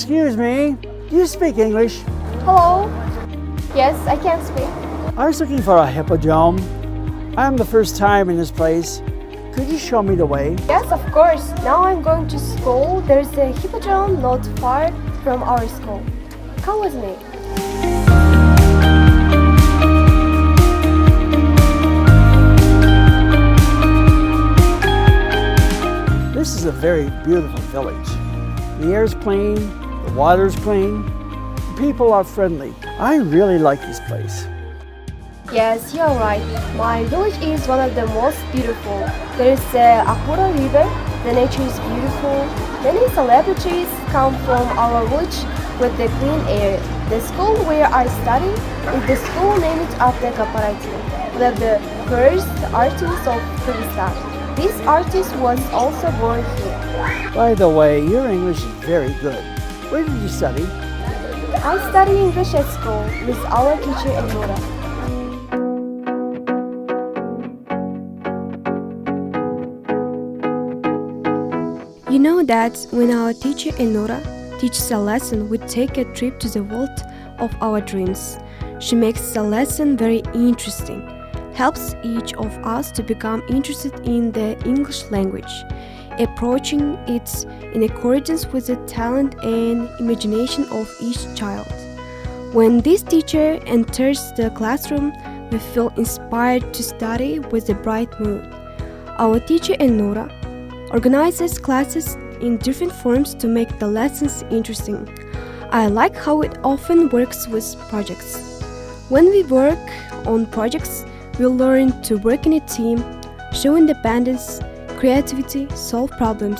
Excuse me, do you speak English? Hello. Yes, I can speak. I was looking for a hippodrome. I'm the first time in this place. Could you show me the way? Yes, of course. Now I'm going to school. There's a hippodrome not far from our school. Come with me. This is a very beautiful village. The air's clean, the water's clean, the people are friendly. I really like this place. Yes, you're right. My village is one of the most beautiful. There's the Akura River. The nature is beautiful. Many celebrities come from our village with the clean air. The school where I study is the school named after Kaparati, one of the first artists of Kyrgyzstan. This artist was also born here. By the way, your English is very good. Where did you study? I study English at school with our teacher Elnura. You know that when our teacher Elnura teaches a lesson, we take a trip to the world of our dreams. She makes the lesson very interesting, helps each of us to become interested in the English language, approaching it in accordance with the talent and imagination of each child. When this teacher enters the classroom, we feel inspired to study with a bright mood. Our teacher Elnura organizes classes in different forms to make the lessons interesting. I like how it often works with projects. When we work on projects, we learn to work in a team, show independence, creativity, solve problems.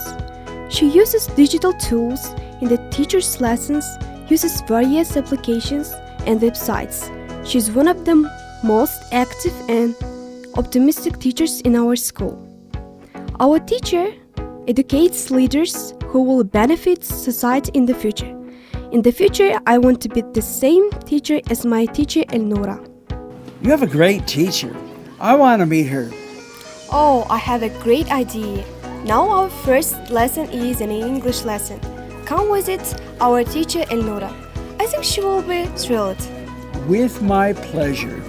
She uses digital tools in the teacher's lessons, uses various applications and websites. She's one of the most active and optimistic teachers in our school. Our teacher educates leaders who will benefit society in the future. In the future, I want to be the same teacher as my teacher Elnura. You have a great teacher. I want to meet her. Oh, I have a great idea. Now our first lesson is an English lesson. Come visit our teacher Elnura. I think she will be thrilled. With my pleasure.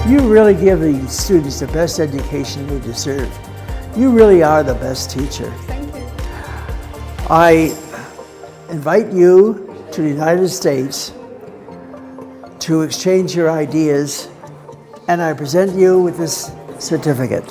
You really give the students the best education they deserve. You really are the best teacher. Thank you. I invite you to the United States to exchange your ideas, and I present you with this certificate.